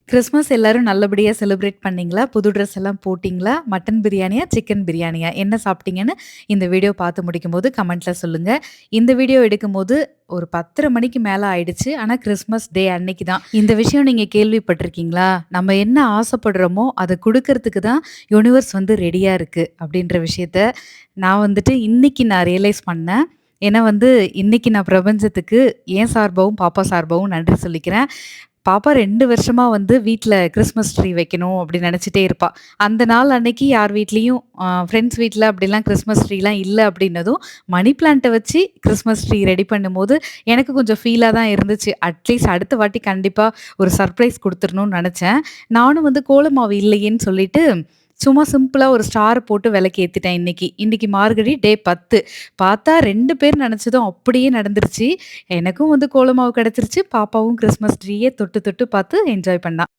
Christmas எல்லாரும் நல்லபடியா celebrate பண்ணீங்களா? புது ட்ரெஸ் எல்லாம் போட்டீங்களா? மட்டன் பிரியாணியா? சிக்கன் பிரியாணியா? என்ன சாப்பிட்டீங்கன்னு இந்த வீடியோ பார்த்து முடிக்கும்போது கமெண்ட்ல சொல்லுங்க. இந்த வீடியோ எடுக்கும்போது ஒரு 10:30 மணிக்கு மேல ஆயிடுச்சு. ஆனா கிறிஸ்மஸ் டே அன்னைக்கு தான். இந்த விஷயம் நீங்க கேள்விப்பட்டிருக்கீங்களா? நம்ம என்ன ஆசைப்படுறோமோ, அத குடுக்கறதுக்கு தான் யுனிவர்ஸ் வந்து ரெடியா இருக்கு அப்படின்ற விஷயத்த நான் வந்துட்டு இன்னைக்கு நான் ரியலைஸ் பண்ணேன். ஏன்னா வந்து இன்னைக்கு நான் பிரபஞ்சத்துக்கு என் சார்பாவும், பாப்பா சார்பாவும் நன்றி சொல்லிக்கிறேன். பாப்பா 2 வருஷமா வந்து வீட்ல கிறிஸ்மஸ் ட்ரீ வைக்கணும் அப்டி நெனச்சுட்டே இருப்பா. அந்த நாள் அன்னைக்கு யார் வீட்லயும் ஃப்ரெண்ட்ஸ் வீட்ல அப்டிலாம் கிறிஸ்மஸ் ட்ரீலாம் இல்ல அப்டின்னதும், மணி பிளான்ட்ட வச்சு கிறிஸ்மஸ் ட்ரீ ரெடி பண்ணும்போது, எனக்கு கொஞ்சம் ஃபீலா தான் இருந்துச்சு. அட்லீஸ்ட் அடுத்த வாட்டி கண்டிப்பா ஒரு சர்ப்ரைஸ் குடுத்துரணும்னு நெனச்சேன். நானும் வந்து கோலமாவு இல்லையேன்னு சொல்லிட்டு, சும்மா சிம்பிளா ஒரு ஸ்டார் போட்டு விளக்கு ஏத்திட்டேன் இன்னைக்கு. இன்னைக்கு மார்கழி டே 10. பார்த்தா 2 பேர் நெனச்சதும் அப்படியே நடந்துருச்சு. எனக்கும் வந்து கோலமாவு கிடைச்சிருச்சு. பாப்பாவும் கிறிஸ்மஸ் ட்ரீய தொட்டு தொட்டு பார்த்து என்ஜாய் பண்ணா.